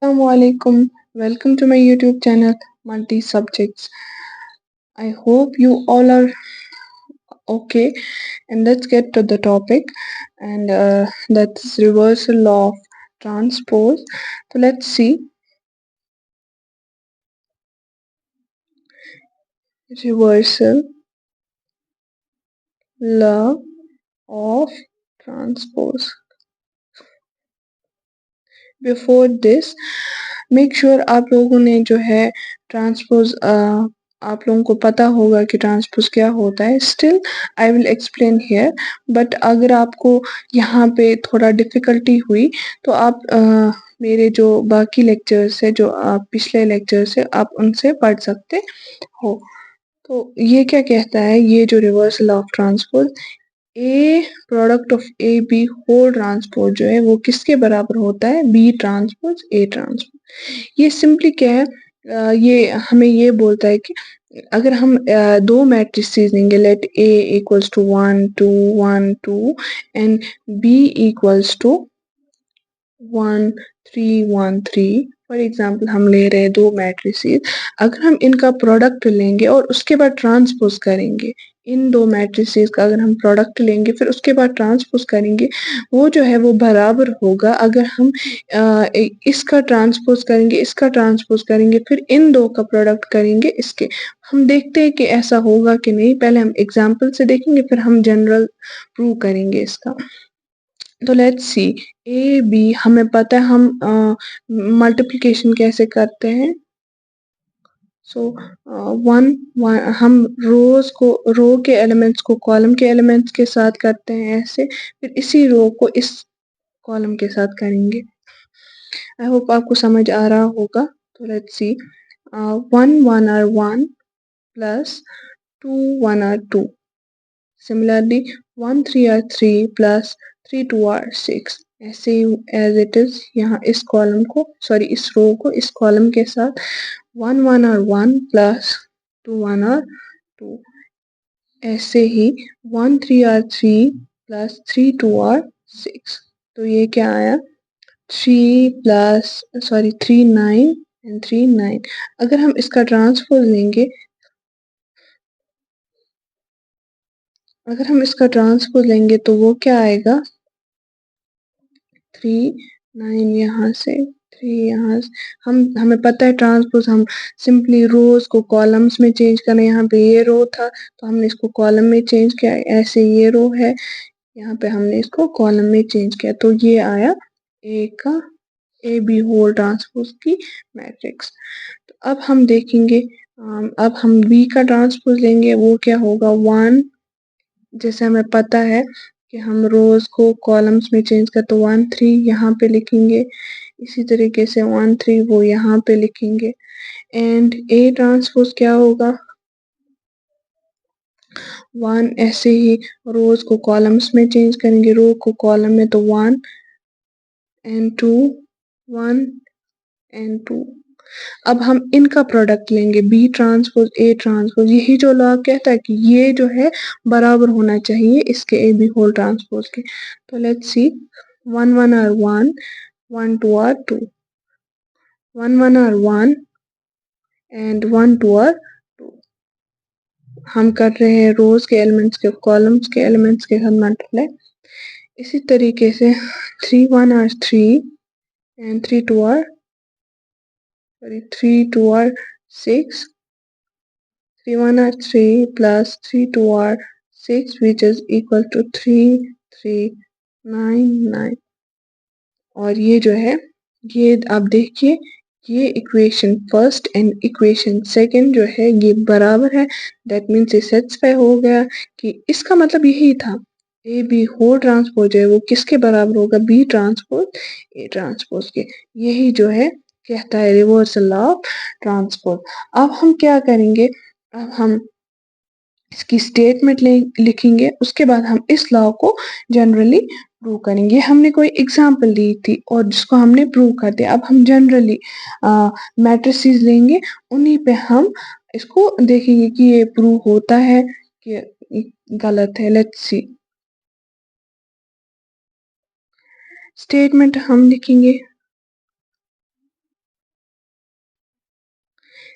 Assalamualaikum. Welcome to my YouTube channel, Multi Subjects. I hope you all are okay. And let's get to the topic, and that's reversal of transpose. So let's see reversal law of transpose. Before this, make sure आप लोगों ने जो है transpose आप लोगों को पता होगा कि ट्रांसपोज क्या होता है. Still I will explain here, but अगर आपको यहाँ पे थोड़ा डिफिकल्टी हुई तो आप मेरे जो बाकी लेक्चर्स है, जो आप पिछले लेक्चर्स है, आप उनसे पढ़ सकते हो. तो ये क्या कहता है, ये जो reversal of transpose, A product of A B whole transpose जो है वो किसके बराबर होता है, बी ट्रांसपोज ए ट्रांसपोज. ये सिंपली क्या है, ये हमें ये बोलता है कि अगर हम दो मैट्रिसेस लेंगे, let A equals to 1 2 1 2 and B equals to 1 3 1 3. For example हम ले रहे हैं दो मैट्रिसेस. अगर हम इनका प्रोडक्ट लेंगे और उसके बाद ट्रांसपोज करेंगे, इन दो मैट्रिसेस का अगर हम प्रोडक्ट लेंगे फिर उसके बाद ट्रांसपोज करेंगे, वो जो है वो बराबर होगा. अगर हम इसका ट्रांसपोज करेंगे, इसका ट्रांसपोज करेंगे, फिर इन दो का प्रोडक्ट करेंगे इसके. हम देखते हैं कि ऐसा होगा कि नहीं. पहले हम एग्जाम्पल से देखेंगे, फिर हम जनरल प्रूव करेंगे इसका. तो लेट्स सी ए बी. हमें पता है हम मल्टीप्लिकेशन कैसे करते हैं. सो हम रो के एलिमेंट्स को कॉलम के एलिमेंट्स के साथ करते हैं ऐसे, फिर इसी रो को इस कॉलम के साथ करेंगे. आई होप आपको समझ आ रहा होगा. तो let's see 1 1 R 1 plus 2 1 R 2. Similarly, 1 3 are 3 plus 3 2 are 6. ऐसे ही एज इट इज यहाँ इस कॉलम को, सॉरी इस रो को इस कॉलम के साथ 1 1 are 1 plus 2 1 are 2. ऐसे ही 1 3 are 3 plus 3 2 are 6. तो ये क्या आया, 3 9 and 3 9. अगर हम इसका ट्रांसपोज लेंगे, तो वो क्या आएगा, 3 9 यहाँ से 3 यहाँ से. हमें पता है ट्रांसपोज हम सिंपली रोज को कॉलम्स में चेंज करें. यहाँ पे ये रो था तो हमने इसको कॉलम में चेंज किया. ऐसे ये रो है, यहाँ पे हमने इसको कॉलम में चेंज किया. तो ये आया ए का ए बी होल ट्रांसपोज की मैट्रिक्स. तो अब हम देखेंगे, अब हम बी का ट्रांसपोज लेंगे. वो क्या होगा, 1. जैसे हमें पता है कि हम रोज को कॉलम्स में चेंज कर, तो 1 3 यहाँ पे लिखेंगे. इसी तरीके से 1 3 वो यहाँ पे लिखेंगे. एंड ए ट्रांसपोज क्या होगा, 1. ऐसे ही रोज को कॉलम्स में चेंज करेंगे, रो को कॉलम में, तो 1 and 2 1 and 2. अब हम इनका प्रोडक्ट लेंगे, बी ट्रांसपोज ए ट्रांसपोज. यही जो लॉ कहता है कि ये जो है बराबर होना चाहिए इसके ए बी होल ट्रांसपोज के. तो let's see 1 1 R 1 1 2 R 2. 1 1 R 1 and 1 2 R 2. हम कर रहे हैं रोज के एलिमेंट्स के कॉलम्स के एलिमेंट्स के साथ मल्टीप्लाई. इसी तरीके से 3 1 are 3 and 3 2 are 3 2 are 6. 3 1 are 3 plus 3 2 are 6, which is equal to 3 3 9 9. और ये जो है, ये आप देखिए, ये equation first and equation second जो है ये बराबर है. दैट मीन्स ये सेटिस्फाई हो गया कि इसका मतलब यही था, ए बी होल ट्रांसपोज है वो किसके बराबर होगा, बी ट्रांसपोज ए ट्रांसपोज के. यही जो है कहता है रिवर्सल ऑफ ट्रांसपोज. अब हम क्या करेंगे, अब हम इसकी स्टेटमेंट लिखेंगे, उसके बाद हम इस लॉ को जनरली प्रूव करेंगे. हमने कोई एग्जांपल दी थी और जिसको हमने प्रूव कर दिया. अब हम जनरली मैट्रिसेस लेंगे, उन्हीं पे हम इसको देखेंगे कि ये प्रूव होता है कि गलत है. लेट्स सी स्टेटमेंट हम लिखेंगे.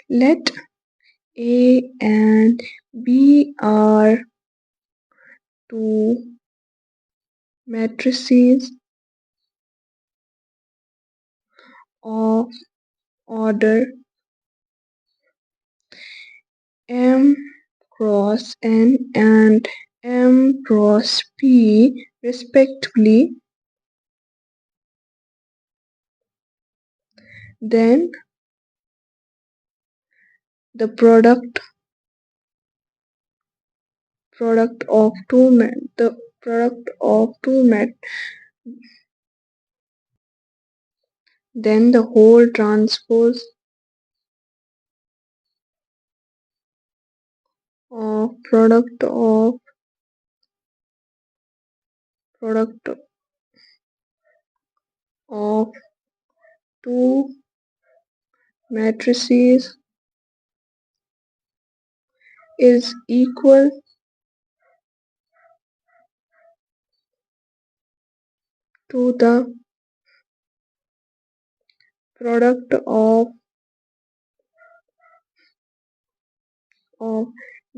Let A and B are two matrices of order M cross N and M cross P respectively, then the product of the product of two mat then the whole transpose of product of two matrices is equal to the product of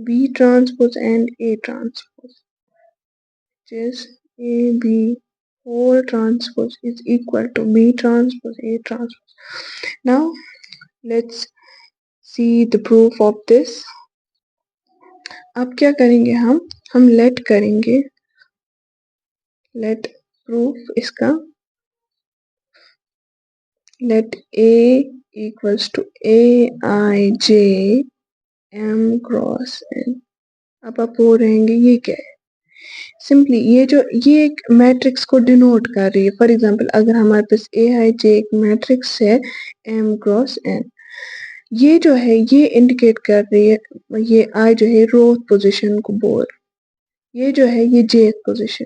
B transpose and A transpose, which is AB whole transpose is equal to B transpose A transpose. Now let's see the proof of this. अब क्या करेंगे हम late करेंगे, late proof इसका, let A equals to Aij M cross N. अब आप वो रहेंगे, ये क्या है, सिंपली ये एक मैट्रिक्स को डिनोट कर रही है. फॉर एग्जांपल अगर हमारे पास Aij एक मैट्रिक्स है M क्रॉस N, ये जो है ये इंडिकेट कर रही है, ये I जो है रो पोजीशन को बोल, ये जो है ये J पोजीशन.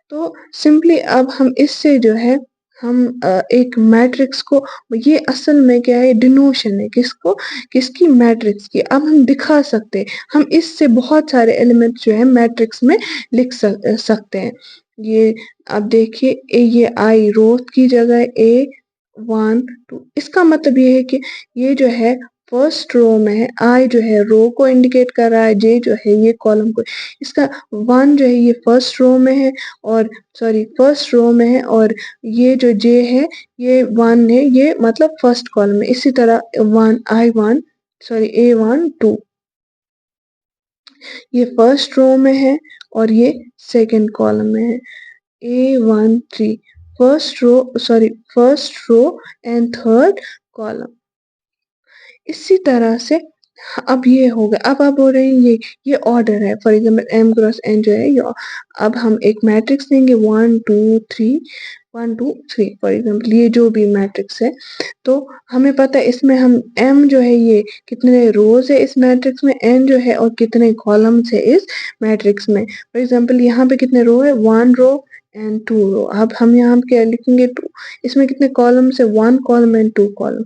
तो सिंपली अब हम इससे जो है हम एक मैट्रिक्स को, ये असल में क्या है, डिनोशन है किसकी, मैट्रिक्स की. अब हम दिखा सकते हैं, हम इससे बहुत सारे एलिमेंट्स जो है मैट्रिक्स में लिख सकते हैं. ये अब देखिए ये आई रो की जगह A1 2, इसका मतलब ये है कि ये जो है फर्स्ट रो में है, आई जो है रो को इंडिकेट कर रहा है, जे जो है ये कॉलम को, इसका 1 जो है ये फर्स्ट रो में है और फर्स्ट रो में है, और ये जो जे है ये 1 है, ये मतलब फर्स्ट कॉलम में. इसी तरह A1 2 ये फर्स्ट रो में है और ये सेकंड कॉलम में है. A1 3 first row and third column. इसी तरह से अब ये हो गया. अब आप बोल रहे हैं ये ऑर्डर है. For example M cross N जो है ये, अब हम एक मैट्रिक्स देंगे 1 2 3 1 2 3 फॉर एग्जाम्पल, ये जो भी मैट्रिक्स है, तो हमें पता है इसमें हम M जो है ये कितने रोज है इस मैट्रिक्स में, N जो है और कितने कॉलम्स है इस मैट्रिक्स में. फॉर एग्जाम्पल यहाँ पे कितने रो है, 1 रो एंड 2 रो. अब हम यहाँ पे क्या लिखेंगे, 2. इसमें कितने कॉलम्स है, 1 कॉलम एंड 2 कॉलम,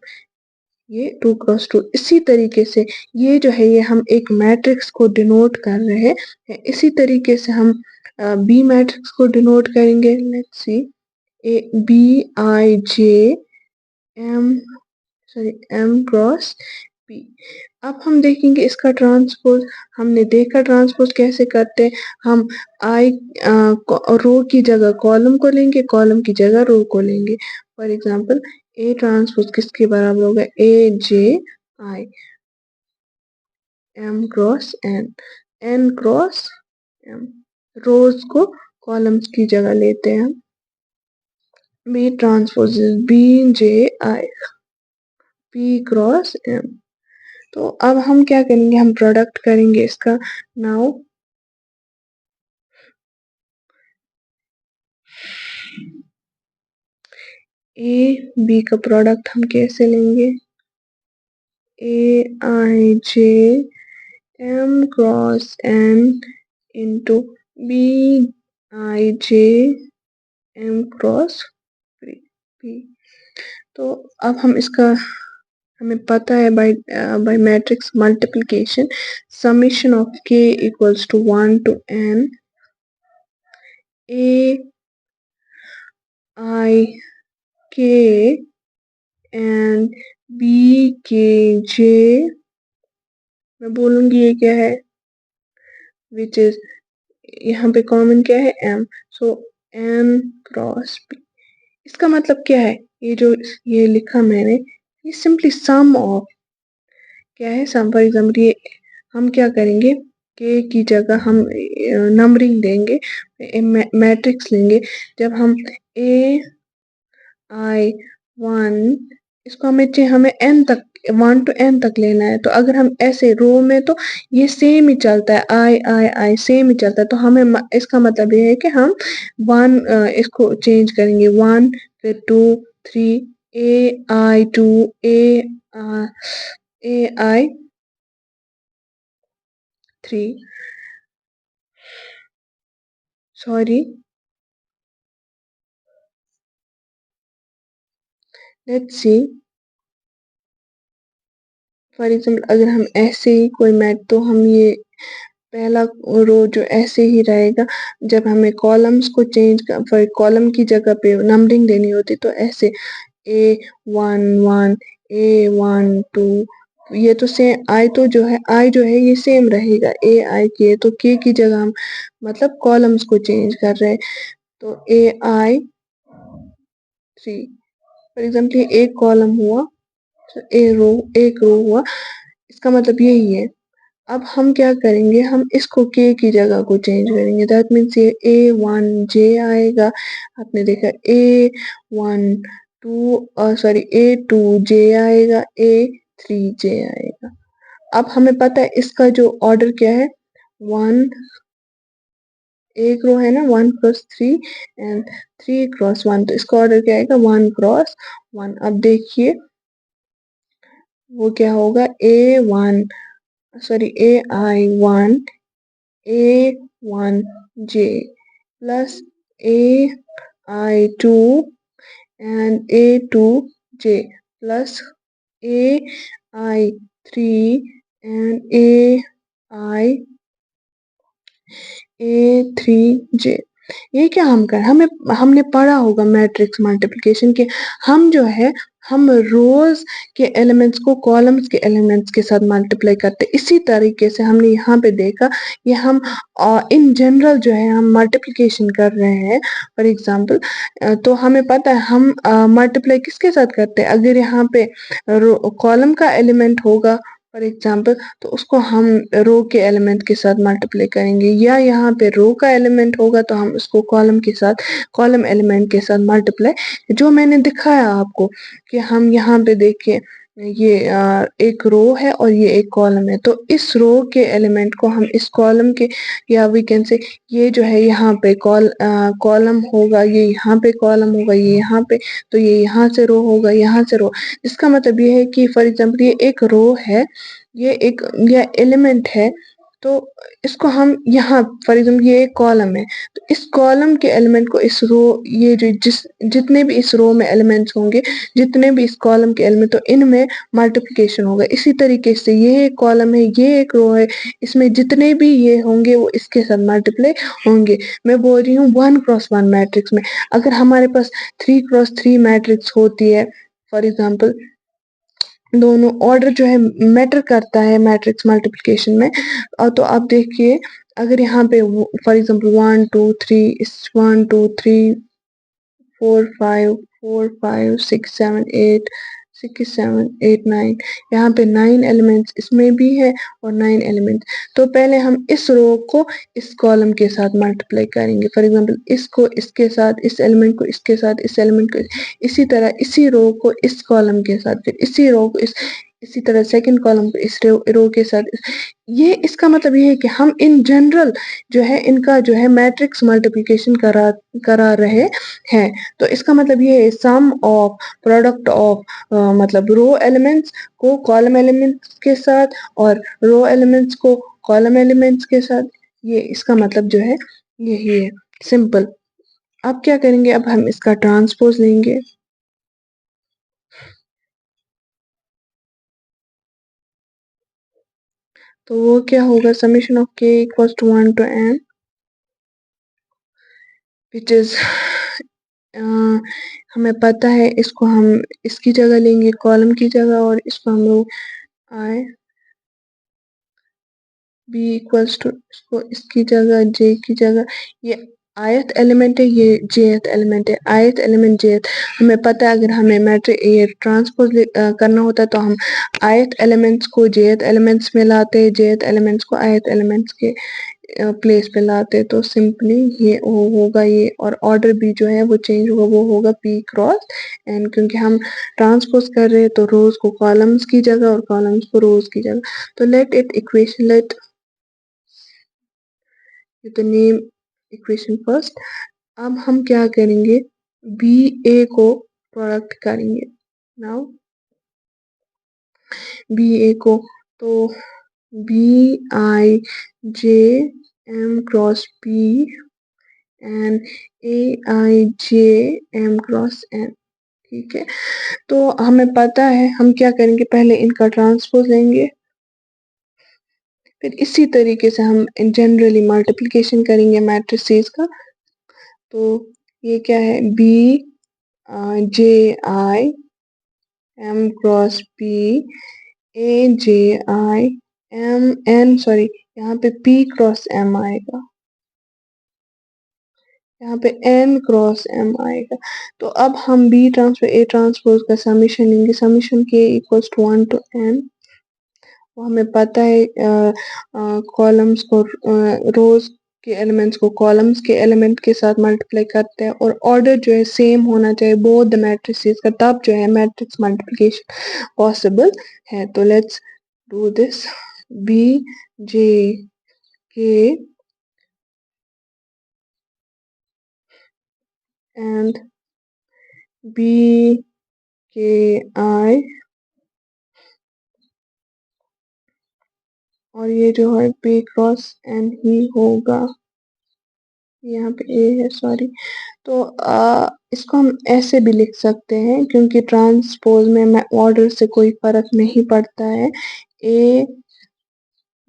ये 2 क्रॉस 2. इसी तरीके से ये जो है ये हम एक मैट्रिक्स को डिनोट कर रहे हैं. इसी तरीके से हम बी मैट्रिक्स को डिनोट करेंगे. Let's see Bij M cross P. अब हम देखेंगे इसका ट्रांसपोज. हमने देखा ट्रांसपोज कैसे करते हैं, हम आई रो की जगह कॉलम को लेंगे, कॉलम की जगह रो को लेंगे. फॉर एग्जाम्पल ए ट्रांसपोज किसके बराबर होगा, Aj M cross N cross M. रोज को कॉलम्स की जगह लेते हैं. B transpose Bji P cross M. तो अब हम क्या करेंगे, हम प्रोडक्ट करेंगे इसका. नाउ ए बी का प्रोडक्ट हम कैसे लेंगे, Aij M cross N into Bij M cross P. तो अब हम इसका, हमें पता है by matrix multiplication summation of k equals to 1 to n A I K and B K J, मैं बोलूंगी ये क्या है, विच इज, यहाँ पे कॉमन क्या है, एम, सो एम क्रॉस बी। इसका मतलब क्या है, ये जो ये लिखा मैंने, ये सिंपली सम ऑफ, क्या है, सम। फॉर एग्जाम्पल ये हम क्या करेंगे, के की जगह हम नंबरिंग देंगे, मैट्रिक्स लेंगे। जब हम ए आई वन, इसको हमें एन तक, 1 to n तक लेना है। तो अगर हम ऐसे रो में, तो ये सेम ही चलता है, आई सेम ही चलता है। तो हमें इसका मतलब ये है कि हम वन, इसको चेंज करेंगे, 1 फिर 2 3, AI 2, AI 3, sorry, let's see. For example अगर हम ऐसे ही कोई मैथ, तो हम ये पहला रो जो ऐसे ही रहेगा। जब हमें कॉलम्स को चेंज कर, फॉर कॉलम की जगह पे नंबरिंग देनी होती, तो ऐसे A 1 1, A 1 2, ये तो सेम, आई जो है ये सेम रहेगा, AI के, तो के की जगह हम मतलब कॉलम्स को चेंज कर रहे हैं। तो AI 3, फॉर एग्जाम्पल ये एक कॉलम हुआ, तो एक रो हुआ, इसका मतलब यही है। अब हम क्या करेंगे, हम इसको के की जगह को चेंज करेंगे, दैट मीन्स ये A1J आएगा। आपने देखा A2J आएगा, A3J आएगा। अब हमें पता है इसका जो ऑर्डर क्या है, वन, एक रो है ना, 1 क्रॉस 3 एंड 3 क्रॉस 1, तो इसका ऑर्डर क्या आएगा, 1 क्रॉस 1। अब देखिए वो क्या होगा, AI 1 A1J plus AI 2 and A2J plus AI 3 and A3J। ये क्या हम कर, हमने पढ़ा होगा मैट्रिक्स मल्टीप्लिकेशन के, हम जो है हम रोज के एलिमेंट्स को कॉलम्स के एलिमेंट्स के साथ मल्टीप्लाई करते। इसी तरीके से हमने यहाँ पे देखा, ये हम इन जनरल जो है हम मल्टीप्लिकेशन कर रहे हैं। फॉर एग्जांपल तो हमें पता है हम मल्टीप्लाई किसके साथ करते हैं, अगर यहाँ पे कॉलम का एलिमेंट होगा फॉर एग्जाम्पल, तो उसको हम रो के एलिमेंट के साथ मल्टीप्लाई करेंगे, या यहाँ पे रो का एलिमेंट होगा तो हम उसको कॉलम के साथ, कॉलम एलिमेंट के साथ मल्टीप्लाई, जो मैंने दिखाया आपको कि हम यहाँ पे देखिए ये एक रो है और ये एक कॉलम है, तो इस रो के एलिमेंट को हम इस कॉलम के, या वी कैन से, ये जो है यहाँ पे कॉलम होगा, ये यहाँ पे कॉलम होगा, ये यहाँ पे, तो ये यहाँ से रो होगा, यहाँ से रो। इसका मतलब ये है कि फॉर एग्जाम्पल ये एक रो है, ये एलिमेंट है, तो इसको हम यहाँ, फॉर एग्जाम्पल ये एक कॉलम है, तो इस कॉलम के एलिमेंट को इस रो, ये जो जितने भी इस रो में एलिमेंट्स होंगे, जितने भी इस कॉलम के एलिमेंट, तो इनमें मल्टीप्लिकेशन होगा। इसी तरीके से ये एक कॉलम है, ये एक रो है, इसमें जितने भी ये होंगे वो इसके साथ मल्टीप्लाई होंगे। मैं बोल रही हूँ 1 क्रॉस 1 मैट्रिक्स में। अगर हमारे पास 3 क्रॉस 3 मैट्रिक्स होती है, फॉर एग्जाम्पल दोनों ऑर्डर जो है मैटर करता है मैट्रिक्स मल्टीप्लिकेशन में। और तो आप देखिए अगर यहाँ पे फॉर एग्जाम्पल 1 2 3 4 5 4 5 6 7 8 यहाँ पे 9 एलिमेंट्स इसमें भी है और 9 एलिमेंट्स। तो पहले हम इस रो को इस कॉलम के साथ मल्टीप्लाई करेंगे, फॉर एग्जाम्पल इसको इसके साथ, इस एलिमेंट को इसके साथ, इस एलिमेंट को इसी तरह, इसी रो को इस कॉलम के साथ, फिर इसी रो को इसी तरह सेकंड कॉलम को इस रो के साथ। ये इसका मतलब ये है कि हम इन जनरल जो है इनका जो है मैट्रिक्स मल्टीप्लिकेशन करा रहे हैं। तो इसका मतलब ये है सम ऑफ, प्रोडक्ट ऑफ, मतलब रो एलिमेंट्स को कॉलम एलिमेंट्स के साथ और रो एलिमेंट्स को कॉलम एलिमेंट्स के साथ। ये इसका मतलब जो है यही है, सिंपल। अब क्या करेंगे, अब हम इसका ट्रांसपोज लेंगे। तो वो क्या होगा, summation of k equals to 1 to n, which is हमें पता है इसको हम इसकी जगह लेंगे कॉलम की जगह, और इसको हम लोग आई बी इक्वल्स टू, इसको इसकी जगह जे की जगह, ये आयत एलिमेंट है, ये जेथ एलिमेंट है, आयत एलिमेंट जेथ। हमें पता है अगर हमें मैट्रिक ये ट्रांसपोज करना होता है तो हम आयत एलिमेंट्स को जेथ एलिमेंट्स में लाते, जेथ एलिमेंट्स को आयत एलिमेंट्स के प्लेस पे लाते, तो सिंपली ये होगा ये, और ऑर्डर भी जो है वो चेंज होगा, वो होगा पी क्रॉस एन, क्योंकि हम ट्रांसपोज कर रहे हैं तो रोज को कॉलम्स की जगह और कॉलम्स को रोज की जगह। तो let it equation, let the name equation first. अब हम क्या करेंगे, बी ए को प्रोडक्ट करेंगे। नाउ बी ए को, तो B I J M cross P and A I J M cross N, ठीक है। तो हमें पता है हम क्या करेंगे, पहले इनका ट्रांसपोज लेंगे, फिर इसी तरीके से हम जनरली मल्टीप्लिकेशन करेंगे मैट्रिसेस का। तो ये क्या है, B J I M cross P A J I M N, sorry यहाँ पे पी क्रॉस एम आएगा, यहाँ पे एन क्रॉस एम आएगा। तो अब हम बी ट्रांसफर ए ट्रांसपोज का समीशन लेंगे, समीशन के इक्वल्स टू 1 to n। वो हमें पता है कॉलम्स को रोज के एलिमेंट्स को कॉलम्स के एलिमेंट के साथ मल्टीप्लाई करते हैं, और ऑर्डर जो है सेम होना चाहिए बोथ द मैट्रिसेस का, तब जो है मैट्रिक्स मल्टीप्लिकेशन पॉसिबल है। तो let's do this, B J K and B के आई, और ये जो है पी क्रॉस एन ही होगा, यहाँ पे ए है सॉरी। तो इसको हम ऐसे भी लिख सकते हैं, क्योंकि ट्रांसपोज में ऑर्डर से कोई फर्क नहीं पड़ता है, ए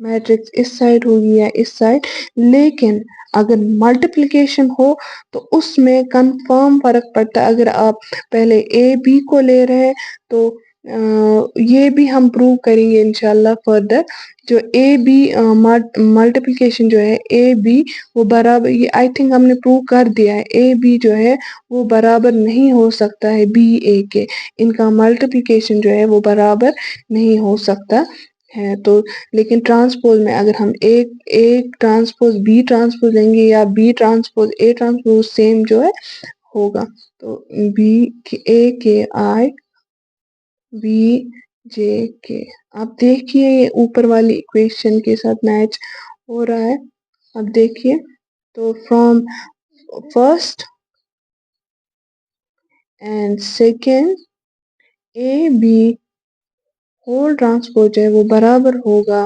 मैट्रिक्स इस साइड होगी या इस साइड, लेकिन अगर मल्टीप्लिकेशन हो तो उसमें कंफर्म फर्क पड़ता है। अगर आप पहले ए बी को ले रहे हैं तो ये भी हम प्रूव करेंगे इंशाल्लाह फर्दर, जो ए बी मल्टीप्लिकेशन जो है ए बी वो बराबर, ये आई थिंक हमने प्रूव कर दिया है, ए बी जो है वो बराबर नहीं हो सकता है बी ए के, इनका मल्टीप्लिकेशन जो है वो बराबर नहीं हो सकता है। तो लेकिन ट्रांसपोज में अगर हम एक ट्रांसपोज बी ट्रांसपोज लेंगे या B transpose A transpose, same जो है होगा। तो बी ए के आई बी जे के, आप देखिए ये ऊपर वाली इक्वेशन के साथ मैच हो रहा है, अब देखिए। तो from first and second A B whole transpose है वो बराबर होगा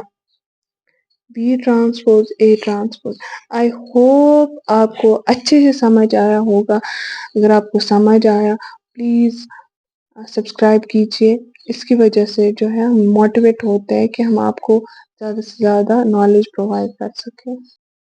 B transpose A transpose. I hope आपको अच्छे से समझ आया होगा। अगर आपको समझ आया प्लीज सब्सक्राइब कीजिए, इसकी वजह से जो है हम मोटिवेट होते हैं कि हम आपको ज़्यादा से ज़्यादा नॉलेज प्रोवाइड कर सकें।